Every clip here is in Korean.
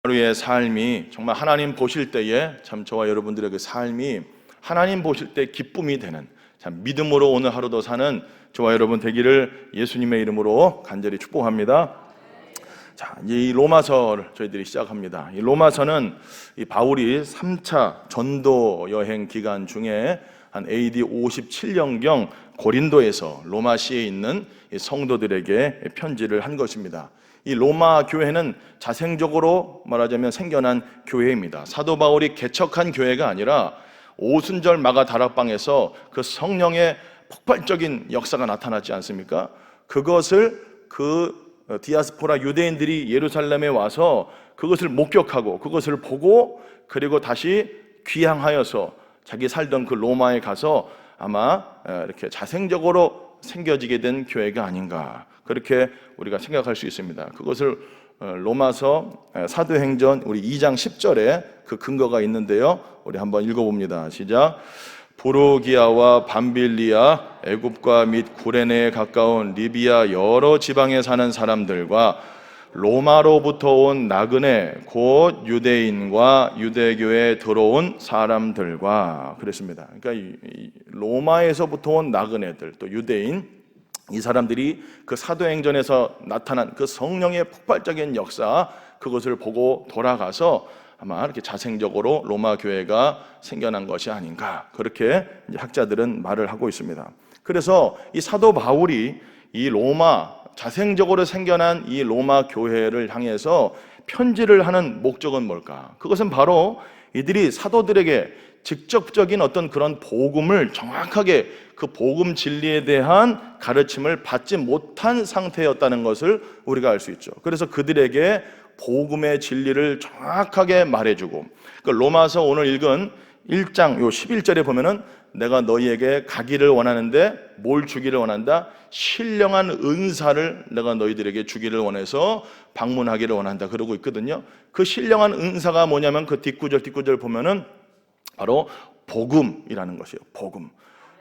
하루의 삶이 정말 하나님 보실 때에 참 저와 여러분들의 그 삶이 하나님 보실 때 기쁨이 되는 참 믿음으로 오늘 하루도 사는 저와 여러분 되기를 예수님의 이름으로 간절히 축복합니다. 자, 이제 이 로마서를 저희들이 시작합니다. 이 로마서는 이 바울이 3차 전도 여행 기간 중에 한 AD 57년경 고린도에서 로마시에 있는 이 성도들에게 편지를 한 것입니다. 이 로마 교회는 자생적으로 말하자면 생겨난 교회입니다. 사도 바울이 개척한 교회가 아니라 오순절 마가 다락방에서 그 성령의 폭발적인 역사가 나타났지 않습니까? 그것을 디아스포라 유대인들이 예루살렘에 와서 그것을 목격하고 그것을 보고 그리고 다시 귀향하여서 자기 살던 그 로마에 가서 아마 이렇게 자생적으로 생겨지게 된 교회가 아닌가, 그렇게 우리가 생각할 수 있습니다. 그것을 로마서 사도행전 우리 2장 10절에 그 근거가 있는데요. 우리 한번 읽어봅니다. 시작. 부르기아와 밤빌리아, 애굽과 및 구레네에 가까운 리비아 여러 지방에 사는 사람들과 로마로부터 온 나그네 곧 유대인과 유대교에 들어온 사람들과 그랬습니다. 그러니까 이 로마에서부터 온 나그네들 또 유대인, 이 사람들이 그 사도행전에서 나타난 그 성령의 폭발적인 역사, 그것을 보고 돌아가서 아마 이렇게 자생적으로 로마 교회가 생겨난 것이 아닌가, 그렇게 이제 학자들은 말을 하고 있습니다. 그래서 이 사도 바울이 이 로마 자생적으로 생겨난 이 로마 교회를 향해서 편지를 하는 목적은 뭘까? 그것은 바로 이들이 사도들에게 직접적인 어떤 그런 복음을 정확하게 그 복음 진리에 대한 가르침을 받지 못한 상태였다는 것을 우리가 알 수 있죠. 그래서 그들에게 복음의 진리를 정확하게 말해주고, 그 로마서 오늘 읽은 1장 요 11절에 보면은 내가 너희에게 가기를 원하는데 뭘 주기를 원한다? 신령한 은사를 내가 너희들에게 주기를 원해서 방문하기를 원한다, 그러고 있거든요. 그 신령한 은사가 뭐냐면 그 뒷구절 보면은 바로 복음이라는 것이에요. 복음.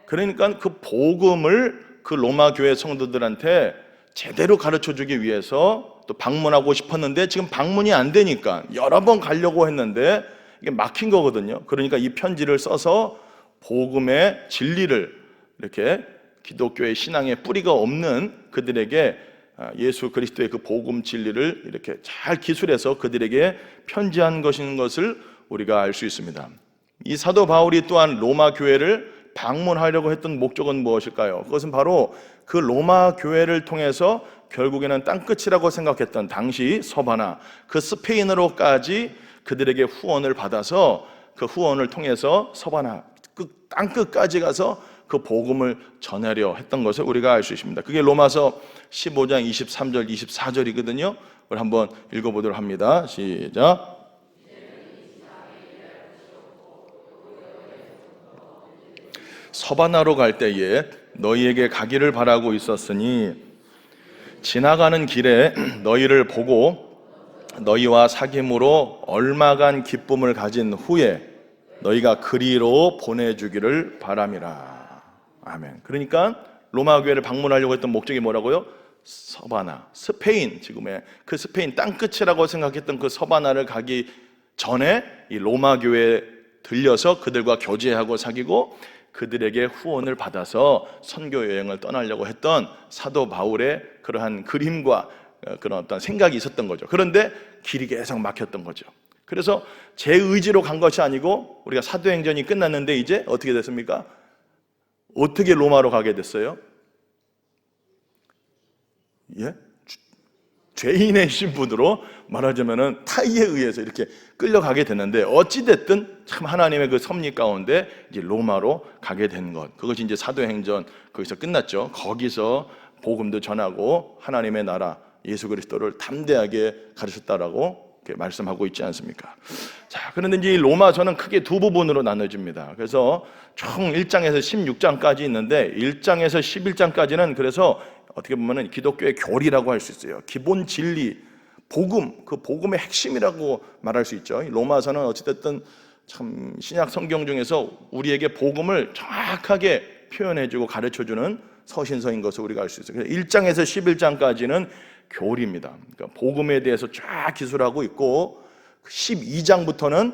그러니까 그 복음을 그 로마 교회 성도들한테 제대로 가르쳐 주기 위해서 또 방문하고 싶었는데 지금 방문이 안 되니까 여러 번 가려고 했는데 이게 막힌 거거든요. 그러니까 이 편지를 써서 복음의 진리를, 이렇게 기독교의 신앙에 뿌리가 없는 그들에게 예수 그리스도의 그 복음 진리를 이렇게 잘 기술해서 그들에게 편지한 것인 것을 우리가 알 수 있습니다. 이 사도 바울이 또한 로마 교회를 방문하려고 했던 목적은 무엇일까요? 그것은 바로 그 로마 교회를 통해서 결국에는 땅끝이라고 생각했던 당시 서바나, 그 스페인어로까지 그들에게 후원을 받아서 그 후원을 통해서 서바나 땅끝까지 가서 그 복음을 전하려 했던 것을 우리가 알 수 있습니다. 그게 로마서 15장 23절 24절이거든요. 우리 한번 읽어보도록 합니다. 시작. 서바나로 갈 때에 너희에게 가기를 바라고 있었으니 지나가는 길에 너희를 보고 너희와 사귐으로 얼마간 기쁨을 가진 후에 너희가 그리로 보내주기를 바람이라. 아멘. 그러니까 로마 교회를 방문하려고 했던 목적이 뭐라고요? 서바나, 스페인, 지금의 그 스페인 땅끝이라고 생각했던 그 서바나를 가기 전에 이 로마 교회에 들려서 그들과 교제하고 사귀고 그들에게 후원을 받아서 선교 여행을 떠나려고 했던 사도 바울의 그러한 그림과 그런 어떤 생각이 있었던 거죠. 그런데 길이 계속 막혔던 거죠. 그래서 제 의지로 간 것이 아니고 우리가 사도행전이 끝났는데 이제 어떻게 됐습니까? 어떻게 로마로 가게 됐어요? 예? 죄인의 신분으로 말하자면은 타의에 의해서 이렇게 끌려가게 됐는데 어찌됐든 참 하나님의 그 섭리 가운데 이제 로마로 가게 된 것, 그것이 이제 사도행전 거기서 끝났죠. 거기서 복음도 전하고 하나님의 나라 예수 그리스도를 담대하게 가르쳤다라고 이렇게 말씀하고 있지 않습니까? 자, 그런데 이제 이 로마서는 크게 두 부분으로 나눠집니다. 그래서 총 1장에서 16장까지 있는데 1장에서 11장까지는 그래서 어떻게 보면은 기독교의 교리라고 할 수 있어요. 기본 진리, 복음, 그 복음의 핵심이라고 말할 수 있죠. 로마서는 어찌됐든 참 신약 성경 중에서 우리에게 복음을 정확하게 표현해주고 가르쳐주는 서신서인 것을 우리가 알 수 있어요. 그래서 1장에서 11장까지는 교리입니다. 그러니까 복음에 대해서 쫙 기술하고 있고, 12장부터는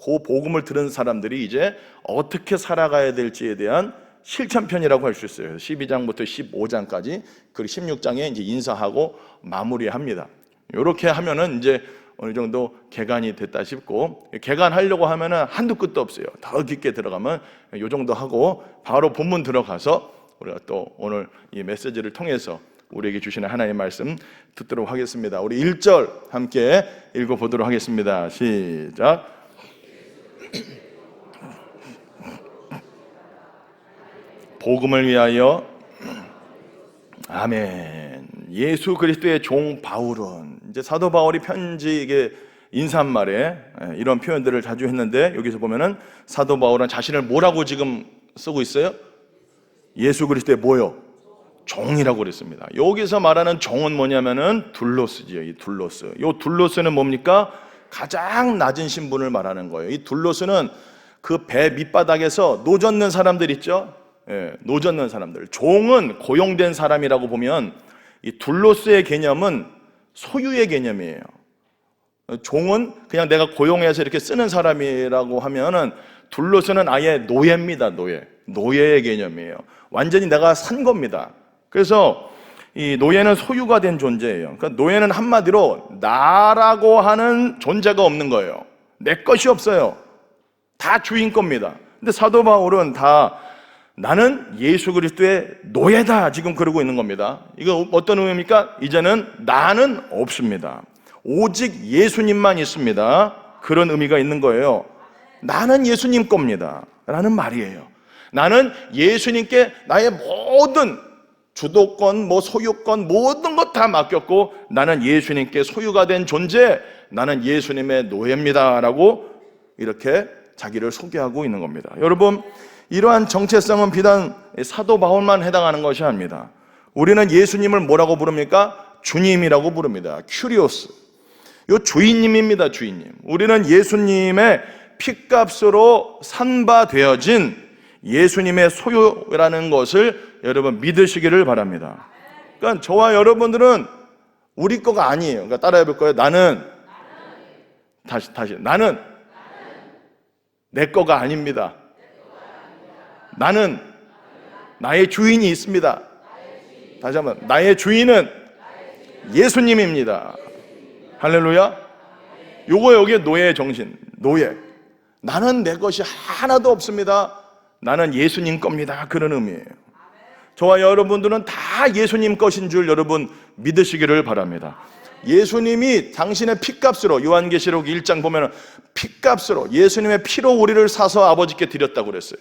그 복음을 들은 사람들이 이제 어떻게 살아가야 될지에 대한 실천편이라고 할 수 있어요. 12장부터 15장까지, 그리고 16장에 이제 인사하고 마무리합니다. 이렇게 하면은 이제 어느 정도 개간이 됐다 싶고, 개간하려고 하면은 한두 끝도 없어요. 더 깊게 들어가면 이 정도 하고 바로 본문 들어가서 우리가 또 오늘 이 메시지를 통해서 우리에게 주시는 하나님의 말씀 듣도록 하겠습니다. 우리 1절 함께 읽어보도록 하겠습니다. 시작. 복음을 위하여. 아멘. 예수 그리스도의 종 바울은, 이제 사도 바울이 편지에게 인사한 말에 이런 표현들을 자주 했는데, 여기서 보면은 사도 바울은 자신을 뭐라고 지금 쓰고 있어요? 예수 그리스도의 뭐요? 종이라고 그랬습니다. 여기서 말하는 종은 뭐냐면은 둘로스지요. 이 둘로스. 이 둘로스는 뭡니까? 가장 낮은 신분을 말하는 거예요. 이 둘로스는 그 배 밑바닥에서 노젓는 사람들 있죠? 노젓는 사람들. 종은 고용된 사람이라고 보면, 이 둘로스의 개념은 소유의 개념이에요. 종은 그냥 내가 고용해서 이렇게 쓰는 사람이라고 하면은, 둘로스는 아예 노예입니다. 노예의 개념이에요. 완전히 내가 산 겁니다. 그래서 이 노예는 소유가 된 존재예요. 그러니까 노예는 한마디로 나라고 하는 존재가 없는 거예요. 내 것이 없어요. 다 주인 겁니다. 근데 사도 바울은 다 나는 예수 그리스도의 노예다, 지금 그러고 있는 겁니다. 이거 어떤 의미입니까? 이제는 나는 없습니다. 오직 예수님만 있습니다. 그런 의미가 있는 거예요. 나는 예수님 겁니다 라는 말이에요. 나는 예수님께 나의 모든 주도권, 소유권, 모든 것 다 맡겼고, 나는 예수님께 소유가 된 존재, 나는 예수님의 노예입니다 라고 이렇게 자기를 소개하고 있는 겁니다. 여러분, 이러한 정체성은 비단 사도 바울만 해당하는 것이 아닙니다. 우리는 예수님을 뭐라고 부릅니까? 주님이라고 부릅니다. 큐리오스. 요 주인님입니다. 주인님. 우리는 예수님의 핏값으로 산바 되어진 예수님의 소유라는 것을 여러분 믿으시기를 바랍니다. 그러니까 저와 여러분들은 우리 거가 아니에요. 그러니까 따라해 볼 거예요. 나는 내 거가 아닙니다. 나는 나의 주인이 있습니다. 다시 한번, 나의 주인은 예수님입니다. 할렐루야. 요거 여기에 노예의 정신, 노예. 나는 내 것이 하나도 없습니다. 나는 예수님 겁니다. 그런 의미예요. 저와 여러분들은 다 예수님 것인 줄 여러분 믿으시기를 바랍니다. 예수님이 당신의 핏값으로, 요한계시록 1장 보면 핏값으로, 예수님의 피로 우리를 사서 아버지께 드렸다고 그랬어요.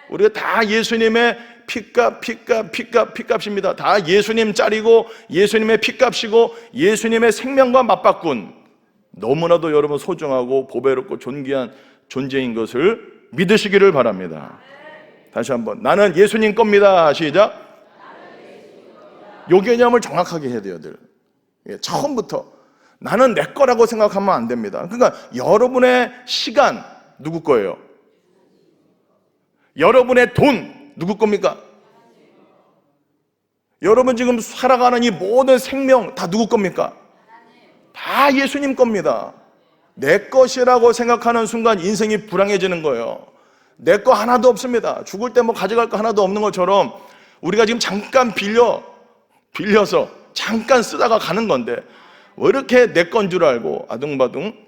우리가 다 예수님의 핏값입니다. 다 예수님 짤이고 예수님의 핏값이고 예수님의 생명과 맞바꾼 너무나도 여러분 소중하고 보배롭고 존귀한 존재인 것을 믿으시기를 바랍니다. 다시 한번, 나는 예수님 겁니다. 시작. 요 개념을 정확하게 해야 돼요. 처음부터 나는 내 거라고 생각하면 안 됩니다. 그러니까 여러분의 시간 누구 거예요? 여러분의 돈 누구 겁니까? 여러분 지금 살아가는 이 모든 생명 다 누구 겁니까? 다 예수님 겁니다. 내 것이라고 생각하는 순간 인생이 불행해지는 거예요. 내 거 하나도 없습니다. 죽을 때 가져갈 거 하나도 없는 것처럼 우리가 지금 잠깐 빌려서 잠깐 쓰다가 가는 건데 왜 이렇게 내 건 줄 알고 아둥바둥.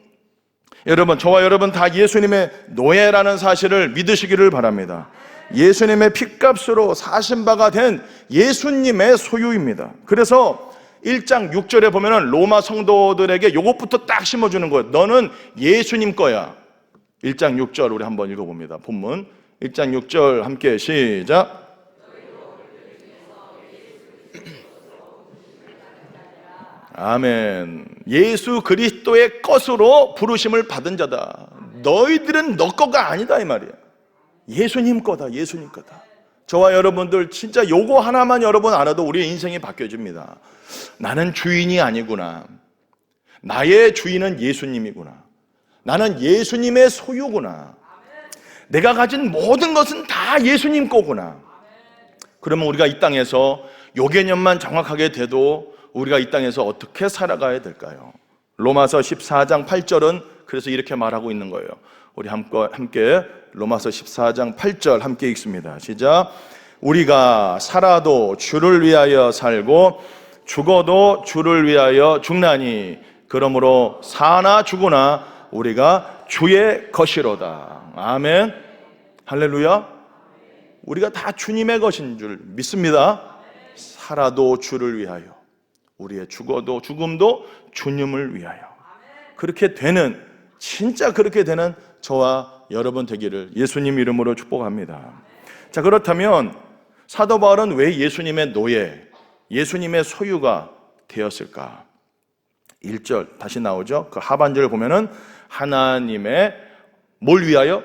여러분, 저와 여러분 다 예수님의 노예라는 사실을 믿으시기를 바랍니다. 예수님의 핏값으로 사신 바가 된 예수님의 소유입니다. 그래서 1장 6절에 보면은 로마 성도들에게 이것부터 딱 심어주는 거예요. 너는 예수님 거야. 1장 6절 우리 한번 읽어봅니다. 본문 1장 6절 함께 시작. 아멘. 예수 그리스도의 것으로 부르심을 받은 자다. 너희들은 너 거가 아니다 이 말이야. 예수님 거다. 예수님 거다. 저와 여러분들 진짜 요거 하나만 여러분 알아도 우리의 인생이 바뀌어집니다. 나는 주인이 아니구나. 나의 주인은 예수님이구나. 나는 예수님의 소유구나. 내가 가진 모든 것은 다 예수님 거구나. 그러면 우리가 이 땅에서 요 개념만 정확하게 돼도 우리가 이 땅에서 어떻게 살아가야 될까요? 로마서 14장 8절은 그래서 이렇게 말하고 있는 거예요. 우리 함께 로마서 14장 8절 함께 읽습니다. 시작. 우리가 살아도 주를 위하여 살고 죽어도 주를 위하여 죽나니 그러므로 사나 죽으나 우리가 주의 것이로다. 아멘. 할렐루야. 우리가 다 주님의 것인 줄 믿습니다. 살아도 주를 위하여, 우리의 죽음도 주님을 위하여. 그렇게 되는, 진짜 그렇게 되는 저와 여러분 되기를 예수님 이름으로 축복합니다. 자, 그렇다면 사도 바울은 왜 예수님의 노예, 예수님의 소유가 되었을까? 1절 다시 나오죠. 그 하반절을 보면은 하나님의 뭘 위하여?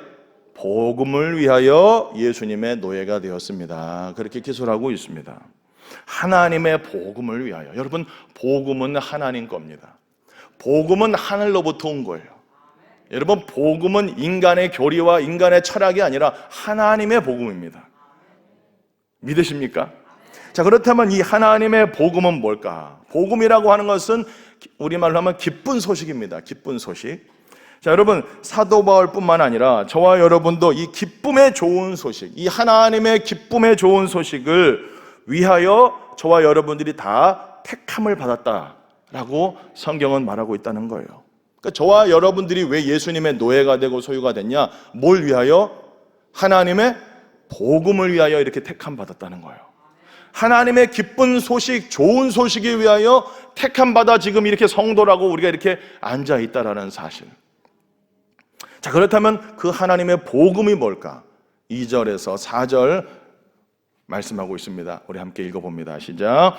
복음을 위하여 예수님의 노예가 되었습니다. 그렇게 기술하고 있습니다. 하나님의 복음을 위하여. 여러분, 복음은 하나님 겁니다. 복음은 하늘로부터 온 거예요. 여러분, 복음은 인간의 교리와 인간의 철학이 아니라 하나님의 복음입니다. 믿으십니까? 자, 그렇다면 이 하나님의 복음은 뭘까? 복음이라고 하는 것은 우리말로 하면 기쁜 소식입니다. 기쁜 소식. 자, 여러분, 사도 바울뿐만 아니라 저와 여러분도 이 기쁨의 좋은 소식, 이 하나님의 기쁨의 좋은 소식을 위하여 저와 여러분들이 다 택함을 받았다라고 성경은 말하고 있다는 거예요. 그러니까 저와 여러분들이 왜 예수님의 노예가 되고 소유가 됐냐? 뭘 위하여? 하나님의 복음을 위하여 이렇게 택함 받았다는 거예요. 하나님의 기쁜 소식, 좋은 소식에 위하여 택함 받아 지금 이렇게 성도라고 우리가 이렇게 앉아 있다라는 사실. 자, 그렇다면 그 하나님의 복음이 뭘까? 2절에서 4절 말씀하고 있습니다. 우리 함께 읽어봅니다. 시작.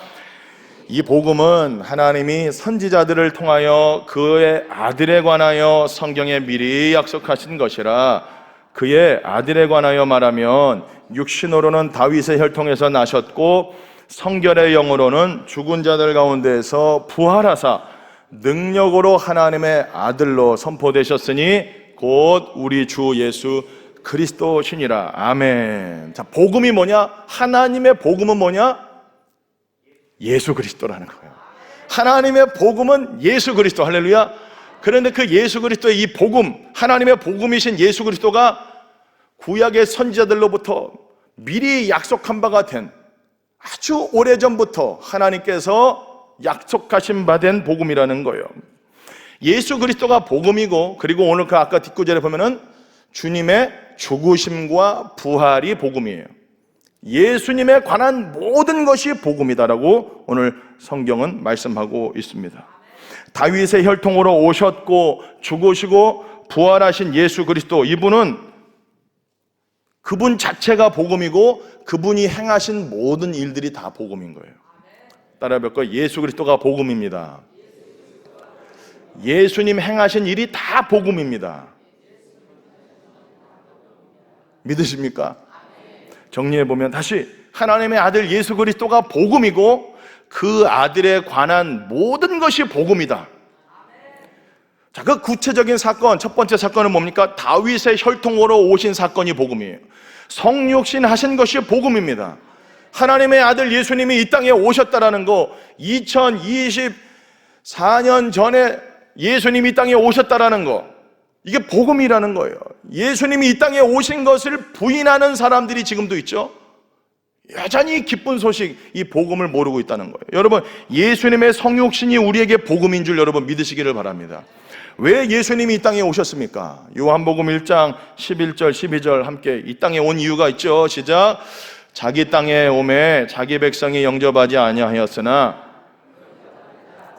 이 복음은 하나님이 선지자들을 통하여 그의 아들에 관하여 성경에 미리 약속하신 것이라. 그의 아들에 관하여 말하면 육신으로는 다윗의 혈통에서 나셨고 성결의 영으로는 죽은 자들 가운데에서 부활하사 능력으로 하나님의 아들로 선포되셨으니 곧 우리 주 예수 그리스도시니라. 아멘. 자, 복음이 뭐냐? 하나님의 복음은 뭐냐? 예수 그리스도라는 거예요. 하나님의 복음은 예수 그리스도. 할렐루야. 그런데 그 예수 그리스도의 이 복음, 하나님의 복음이신 예수 그리스도가 구약의 선지자들로부터 미리 약속한 바가 된, 아주 오래전부터 하나님께서 약속하신 바 된 복음이라는 거예요. 예수 그리스도가 복음이고, 그리고 오늘 그 아까 뒷구절에 보면은 주님의 죽으심과 부활이 복음이에요. 예수님에 관한 모든 것이 복음이다라고 오늘 성경은 말씀하고 있습니다. 다윗의 혈통으로 오셨고 죽으시고 부활하신 예수 그리스도, 이분은 그분 자체가 복음이고 그분이 행하신 모든 일들이 다 복음인 거예요. 따라 볼 예수 그리스도가 복음입니다. 예수님 행하신 일이 다 복음입니다. 믿으십니까? 정리해보면 다시 하나님의 아들 예수 그리스도가 복음이고 그 아들에 관한 모든 것이 복음이다. 자, 그 구체적인 사건, 첫 번째 사건은 뭡니까? 다윗의 혈통으로 오신 사건이 복음이에요. 성육신 하신 것이 복음입니다. 하나님의 아들 예수님이 이 땅에 오셨다라는 거, 2024년 전에 예수님이 이 땅에 오셨다라는 거, 이게 복음이라는 거예요. 예수님이 이 땅에 오신 것을 부인하는 사람들이 지금도 있죠. 여전히 기쁜 소식, 이 복음을 모르고 있다는 거예요. 여러분, 예수님의 성육신이 우리에게 복음인 줄 여러분 믿으시기를 바랍니다. 왜 예수님이 이 땅에 오셨습니까? 요한복음 1장 11절 12절 함께, 이 땅에 온 이유가 있죠. 시작. 자기 땅에 오매 자기 백성이 영접하지 아니하였으나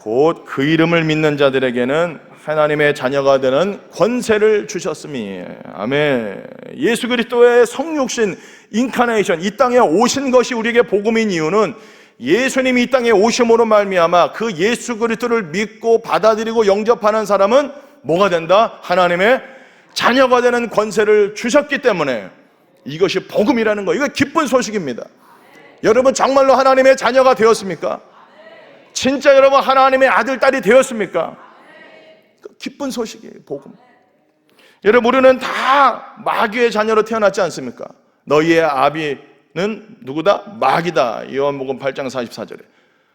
곧 그 이름을 믿는 자들에게는 하나님의 자녀가 되는 권세를 주셨음이. 아멘. 예수 그리스도의 성육신, 인카네이션, 이 땅에 오신 것이 우리에게 복음인 이유는 예수님이 이 땅에 오심으로 말미암아 그 예수 그리스도를 믿고 받아들이고 영접하는 사람은 뭐가 된다? 하나님의 자녀가 되는 권세를 주셨기 때문에 이것이 복음이라는 거예요. 이거 기쁜 소식입니다. 여러분 정말로 하나님의 자녀가 되었습니까? 진짜 여러분 하나님의 아들, 딸이 되었습니까? 기쁜 소식이에요, 복음. 여러분, 우리는 다 마귀의 자녀로 태어났지 않습니까? 너희의 아비는 누구다? 마귀다. 요한복음 8장 44절에.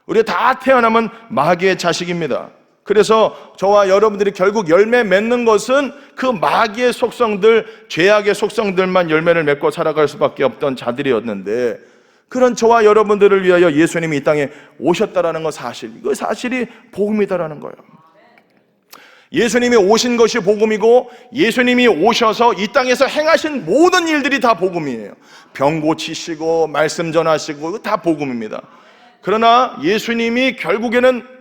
우리가 다 태어나면 마귀의 자식입니다. 그래서 저와 여러분들이 결국 열매 맺는 것은 그 마귀의 속성들, 죄악의 속성들만 열매를 맺고 살아갈 수밖에 없던 자들이었는데, 그런 저와 여러분들을 위하여 예수님이 이 땅에 오셨다라는 거 사실, 이거 사실이 복음이다라는 거예요. 예수님이 오신 것이 복음이고, 예수님이 오셔서 이 땅에서 행하신 모든 일들이 다 복음이에요. 병 고치시고 말씀 전하시고 이거 다 복음입니다. 그러나 예수님이 결국에는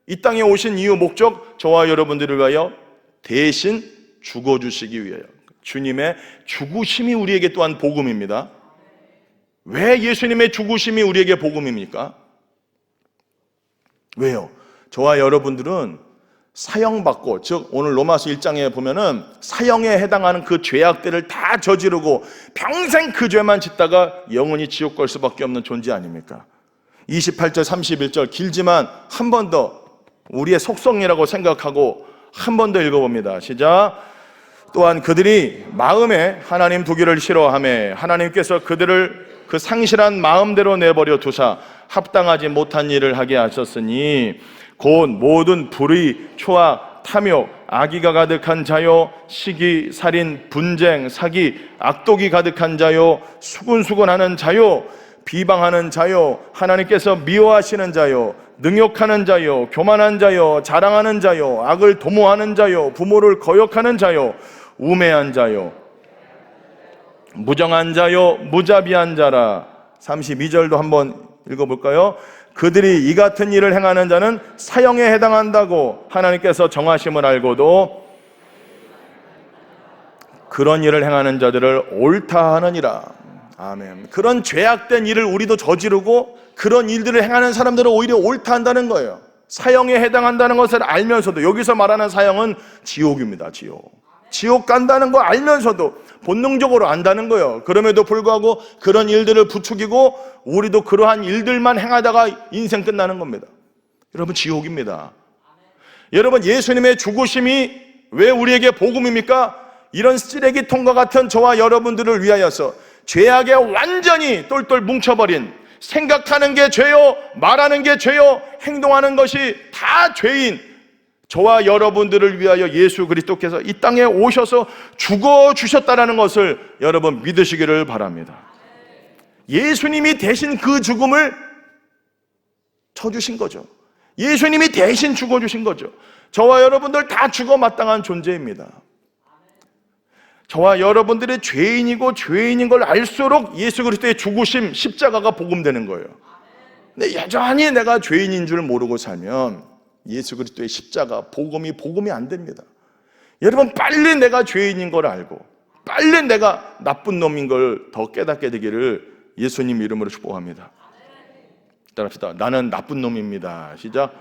이 땅에 오신 이유 목적, 저와 여러분들을 위하여 대신 죽어주시기 위하여, 주님의 죽으심이 우리에게 또한 복음입니다. 왜 예수님의 죽으심이 우리에게 복음입니까? 왜요? 저와 여러분들은 사형받고, 즉 오늘 로마서 1장에 보면은 사형에 해당하는 그 죄악들을 다 저지르고 평생 그 죄만 짓다가 영원히 지옥 갈 수밖에 없는 존재 아닙니까? 28절 31절 길지만 한 번 더 우리의 속성이라고 생각하고 한 번 더 읽어봅니다. 시작. 또한 그들이 마음에 하나님 두기를 싫어하매 하나님께서 그들을 그 상실한 마음대로 내버려 두사 합당하지 못한 일을 하게 하셨으니 곧 모든 불의, 초악, 탐욕, 악의가 가득한 자요, 시기, 살인, 분쟁, 사기, 악독이 가득한 자요, 수군수군하는 자요, 비방하는 자요, 하나님께서 미워하시는 자요, 능욕하는 자요, 교만한 자요, 자랑하는 자요, 악을 도모하는 자요, 부모를 거역하는 자요, 우매한 자요, 무정한 자요, 무자비한 자라. 32절도 한번 읽어볼까요? 그들이 이 같은 일을 행하는 자는 사형에 해당한다고 하나님께서 정하심을 알고도 그런 일을 행하는 자들을 옳다 하느니라. 아멘. 그런 죄악된 일을 우리도 저지르고 그런 일들을 행하는 사람들은 오히려 옳다 한다는 거예요. 사형에 해당한다는 것을 알면서도, 여기서 말하는 사형은 지옥입니다. 지옥 간다는 거 알면서도 본능적으로 안다는 거예요. 그럼에도 불구하고 그런 일들을 부추기고 우리도 그러한 일들만 행하다가 인생 끝나는 겁니다. 여러분, 지옥입니다. 여러분, 예수님의 죽으심이 왜 우리에게 복음입니까? 이런 쓰레기통과 같은 저와 여러분들을 위하여서 죄악에 완전히 똘똘 뭉쳐버린, 생각하는 게 죄요, 말하는 게 죄요, 행동하는 것이 다 죄인 저와 여러분들을 위하여 예수 그리스도께서 이 땅에 오셔서 죽어주셨다는 것을 여러분 믿으시기를 바랍니다. 예수님이 대신 그 죽음을 쳐주신 거죠. 예수님이 대신 죽어주신 거죠. 저와 여러분들 다 죽어 마땅한 존재입니다. 저와 여러분들이 죄인이고 죄인인 걸 알수록 예수 그리스도의 죽으심, 십자가가 복음되는 거예요. 근데 여전히 내가 죄인인 줄 모르고 살면 예수 그리스도의 십자가, 복음이 안 됩니다. 여러분, 빨리 내가 죄인인 걸 알고 빨리 내가 나쁜 놈인 걸 더 깨닫게 되기를 예수님 이름으로 축복합니다. 따라합시다. 나는 나쁜 놈입니다. 시작.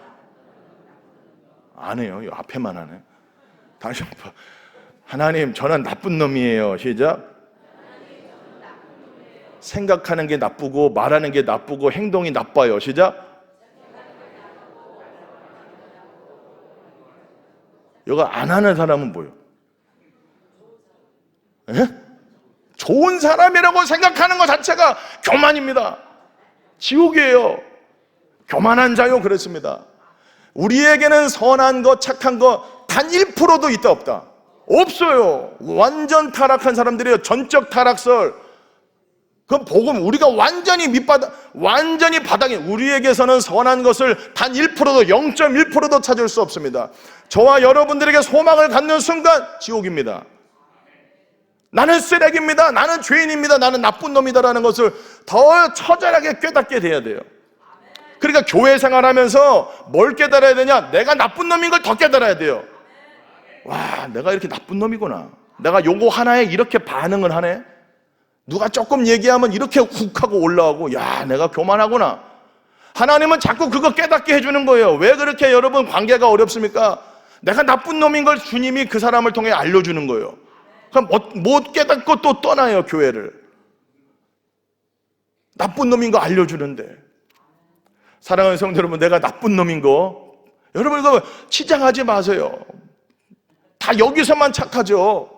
안 해요. 앞에만 하네. 다시 한번. 하나님, 저는 나쁜 놈이에요. 시작. 생각하는 게 나쁘고 말하는 게 나쁘고 행동이 나빠요. 시작. 이거 안 하는 사람은 뭐예요? 에? 좋은 사람이라고 생각하는 것 자체가 교만입니다. 지옥이에요. 교만한 자요, 그랬습니다. 우리에게는 선한 것, 착한 것 단 1%도 있다 없다? 없어요. 완전 타락한 사람들이에요. 전적 타락설. 그럼 복음, 우리가 완전히 완전히 바닥에, 우리에게서는 선한 것을 단 1%도, 0.1%도 찾을 수 없습니다. 저와 여러분들에게 소망을 갖는 순간 지옥입니다. 나는 쓰레기입니다. 나는 죄인입니다. 나는 나쁜 놈이다라는 것을 더 처절하게 깨닫게 돼야 돼요. 그러니까 교회 생활하면서 뭘 깨달아야 되냐? 내가 나쁜 놈인 걸 더 깨달아야 돼요. 와, 내가 이렇게 나쁜 놈이구나. 내가 요거 하나에 이렇게 반응을 하네. 누가 조금 얘기하면 이렇게 훅 하고 올라오고, 야, 내가 교만하구나. 하나님은 자꾸 그거 깨닫게 해주는 거예요. 왜 그렇게 여러분 관계가 어렵습니까? 내가 나쁜 놈인 걸 주님이 그 사람을 통해 알려주는 거예요. 그럼 못 깨닫고 또 떠나요, 교회를. 나쁜 놈인 거 알려주는데. 사랑하는 성도 여러분, 내가 나쁜 놈인 거, 여러분 이거 치장하지 마세요. 다 여기서만 착하죠.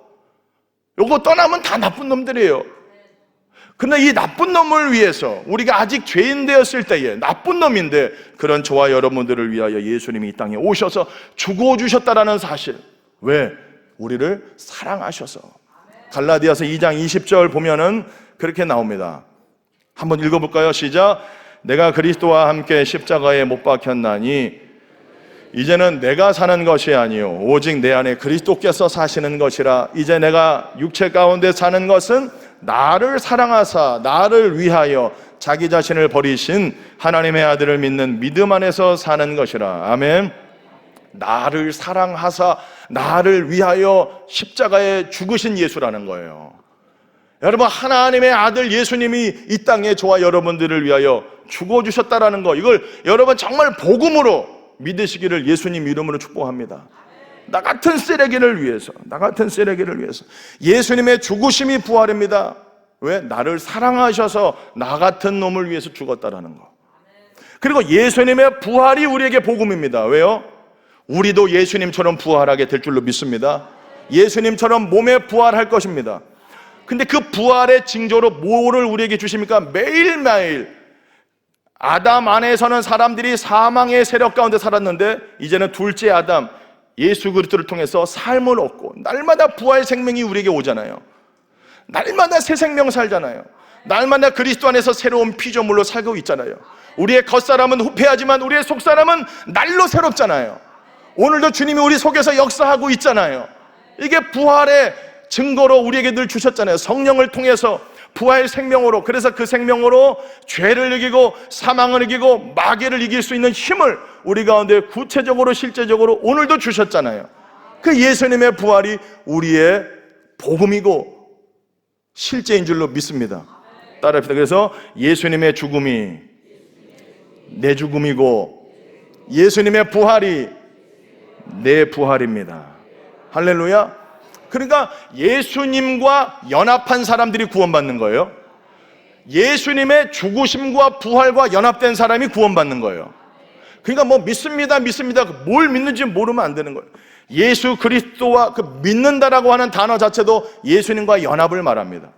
요거 떠나면 다 나쁜 놈들이에요. 그러나 이 나쁜 놈을 위해서, 우리가 아직 죄인 되었을 때에 나쁜 놈인데 그런 저와 여러분들을 위하여 예수님이 이 땅에 오셔서 죽어주셨다라는 사실. 왜? 우리를 사랑하셔서. 갈라디아서 2장 20절 보면은 그렇게 나옵니다. 한번 읽어볼까요? 시작. 내가 그리스도와 함께 십자가에 못 박혔나니 이제는 내가 사는 것이 아니요 오직 내 안에 그리스도께서 사시는 것이라. 이제 내가 육체 가운데 사는 것은 나를 사랑하사 나를 위하여 자기 자신을 버리신 하나님의 아들을 믿는 믿음 안에서 사는 것이라. 아멘. 나를 사랑하사 나를 위하여 십자가에 죽으신 예수라는 거예요. 여러분, 하나님의 아들 예수님이 이 땅에 저와 여러분들을 위하여 죽어주셨다라는 거, 이걸 여러분 정말 복음으로 믿으시기를 예수님 이름으로 축복합니다. 나 같은 쓰레기를 위해서, 나 같은 쓰레기를 위해서 예수님의 죽으심이 부활입니다. 왜? 나를 사랑하셔서 나 같은 놈을 위해서 죽었다라는 거. 그리고 예수님의 부활이 우리에게 복음입니다. 왜요? 우리도 예수님처럼 부활하게 될 줄로 믿습니다. 예수님처럼 몸에 부활할 것입니다. 근데 그 부활의 징조로 뭐를 우리에게 주십니까? 매일매일 아담 안에서는 사람들이 사망의 세력 가운데 살았는데 이제는 둘째 아담 예수 그리스도를 통해서 삶을 얻고 날마다 부활 생명이 우리에게 오잖아요. 날마다 새 생명 살잖아요. 날마다 그리스도 안에서 새로운 피조물로 살고 있잖아요. 우리의 겉사람은 후패하지만 우리의 속사람은 날로 새롭잖아요. 오늘도 주님이 우리 속에서 역사하고 있잖아요. 이게 부활의 증거로 우리에게 늘 주셨잖아요. 성령을 통해서 부활 생명으로. 그래서 그 생명으로 죄를 이기고 사망을 이기고 마귀를 이길 수 있는 힘을 우리 가운데 구체적으로 실제적으로 오늘도 주셨잖아요. 그 예수님의 부활이 우리의 복음이고 실제인 줄로 믿습니다. 따라합시다. 그래서 예수님의 죽음이 내 죽음이고 예수님의 부활이 내 부활입니다. 할렐루야. 그러니까 예수님과 연합한 사람들이 구원받는 거예요. 예수님의 죽으심과 부활과 연합된 사람이 구원받는 거예요. 그러니까 뭐 믿습니다 뭘 믿는지 모르면 안 되는 거예요. 예수 그리스도와 그 믿는다라고 하는 단어 자체도 예수님과 연합을 말합니다.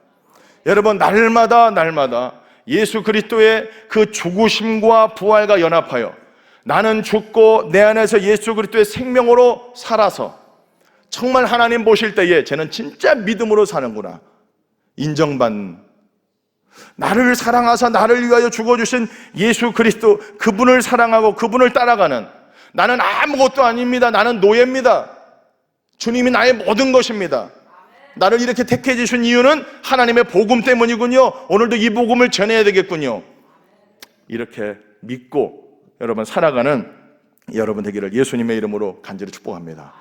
여러분, 날마다 예수 그리스도의 그 죽으심과 부활과 연합하여 나는 죽고 내 안에서 예수 그리스도의 생명으로 살아서 정말 하나님 보실 때에 쟤는 진짜 믿음으로 사는구나 인정받는, 나를 사랑하사 나를 위하여 죽어주신 예수 그리스도, 그분을 사랑하고 그분을 따라가는, 나는 아무것도 아닙니다, 나는 노예입니다, 주님이 나의 모든 것입니다, 나를 이렇게 택해 주신 이유는 하나님의 복음 때문이군요, 오늘도 이 복음을 전해야 되겠군요, 이렇게 믿고 여러분 살아가는 여러분 되기를 예수님의 이름으로 간절히 축복합니다.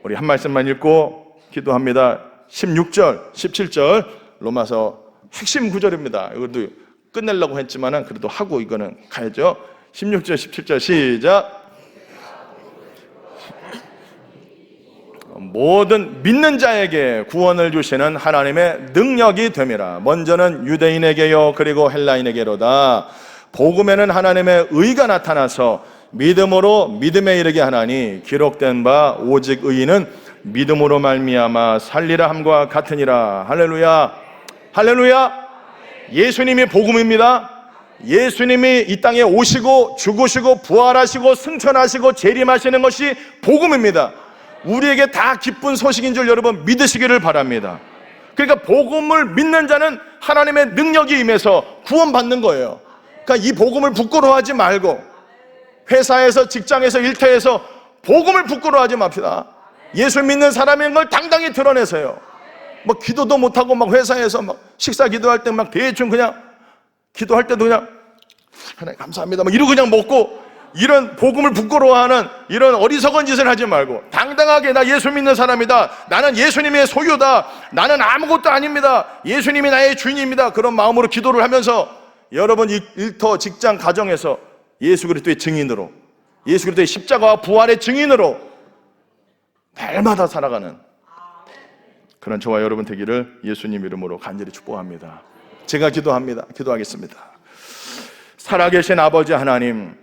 우리 한 말씀만 읽고 기도합니다. 16절, 17절 로마서 핵심 구절입니다. 이것도 끝내려고 했지만 그래도 하고 이거는 가야죠. 16절, 17절 시작. 모든 믿는 자에게 구원을 주시는 하나님의 능력이 됨이라. 먼저는 유대인에게요 그리고 헬라인에게로다. 복음에는 하나님의 의가 나타나서 믿음으로 믿음에 이르게 하나니 기록된 바 오직 의인은 믿음으로 말미암아 살리라 함과 같으니라. 할렐루야, 할렐루야. 예수님이 복음입니다. 예수님이 이 땅에 오시고 죽으시고 부활하시고 승천하시고 재림하시는 것이 복음입니다. 우리에게 다 기쁜 소식인 줄 여러분 믿으시기를 바랍니다. 그러니까 복음을 믿는 자는 하나님의 능력이 임해서 구원받는 거예요. 그러니까 이 복음을 부끄러워하지 말고 회사에서 직장에서 일터에서 복음을 부끄러워하지 맙시다. 예수 믿는 사람인 걸 당당히 드러내세요. 뭐 기도도 못하고 막 회사에서 막 식사 기도할 때 막 대충 그냥 기도할 때도 그냥 하나님 감사합니다 막 이러고 그냥 먹고, 이런 복음을 부끄러워하는 이런 어리석은 짓을 하지 말고 당당하게 나 예수 믿는 사람이다, 나는 예수님의 소유다, 나는 아무것도 아닙니다, 예수님이 나의 주인입니다, 그런 마음으로 기도를 하면서 여러분 일터 직장 가정에서 예수 그리스도의 증인으로, 예수 그리스도의 십자가와 부활의 증인으로 날마다 살아가는 그런 저와 여러분 되기를 예수님 이름으로 간절히 축복합니다. 제가 기도하겠습니다. 살아계신 아버지 하나님,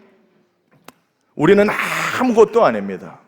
우리는 아무것도 아닙니다.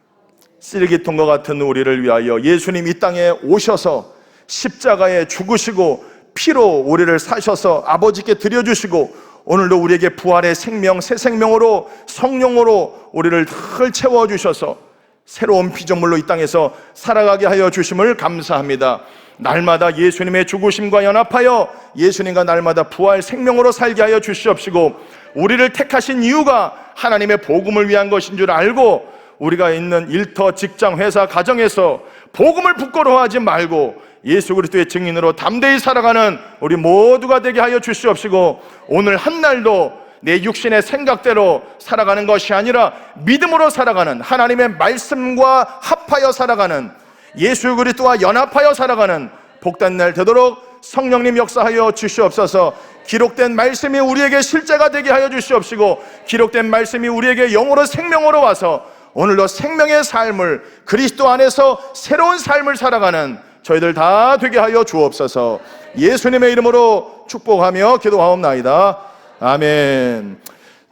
쓰레기통과 같은 우리를 위하여 예수님 이 땅에 오셔서 십자가에 죽으시고 피로 우리를 사셔서 아버지께 드려주시고 오늘도 우리에게 부활의 생명, 새 생명으로 성령으로 우리를 늘 채워주셔서 새로운 피조물로 이 땅에서 살아가게 하여 주심을 감사합니다. 날마다 예수님의 죽으심과 연합하여 예수님과 날마다 부활 생명으로 살게 하여 주시옵시고, 우리를 택하신 이유가 하나님의 복음을 위한 것인 줄 알고 우리가 있는 일터, 직장, 회사, 가정에서 복음을 부끄러워하지 말고 예수 그리스도의 증인으로 담대히 살아가는 우리 모두가 되게 하여 주시옵시고, 오늘 한 날도 내 육신의 생각대로 살아가는 것이 아니라 믿음으로 살아가는, 하나님의 말씀과 합하여 살아가는, 예수 그리스도와 연합하여 살아가는 복된 날 되도록 성령님 역사하여 주시옵소서. 기록된 말씀이 우리에게 실제가 되게 하여 주시옵시고, 기록된 말씀이 우리에게 영으로 생명으로 와서 오늘도 생명의 삶을, 그리스도 안에서 새로운 삶을 살아가는 저희들 다 되게 하여 주옵소서. 예수님의 이름으로 축복하며 기도하옵나이다. 아멘.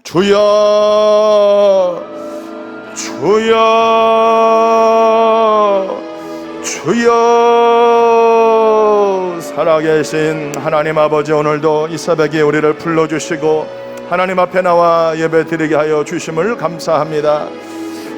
주여, 주여, 주여. 살아계신 하나님 아버지, 오늘도 이 새벽에 우리를 불러주시고 하나님 앞에 나와 예배 드리게 하여 주심을 감사합니다.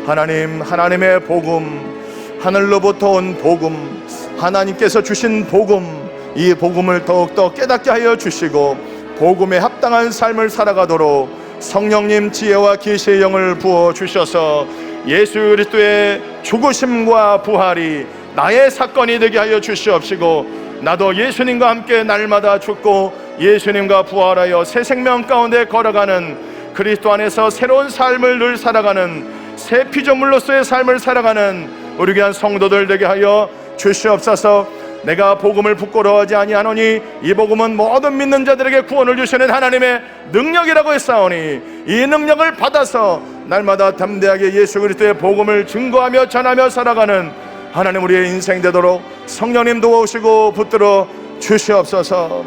하나님, 하나님의 복음, 하늘로부터 온 복음, 하나님께서 주신 복음, 이 복음을 더욱더 깨닫게 하여 주시고 복음에 합당한 삶을 살아가도록 성령님 지혜와 계시의 영을 부어주셔서 예수 그리스도의 죽으심과 부활이 나의 사건이 되게 하여 주시옵시고, 나도 예수님과 함께 날마다 죽고 예수님과 부활하여 새 생명 가운데 걸어가는, 그리스도 안에서 새로운 삶을 늘 살아가는, 새 피조물로서의 삶을 살아가는 우리 귀한 성도들 되게 하여 주시옵소서. 내가 복음을 부끄러워하지 아니하노니 이 복음은 모든 믿는 자들에게 구원을 주시는 하나님의 능력이라고 했사오니, 이 능력을 받아서 날마다 담대하게 예수 그리스도의 복음을 증거하며 전하며 살아가는 하나님 우리의 인생 되도록 성령님 도와오시고 붙들어 주시옵소서.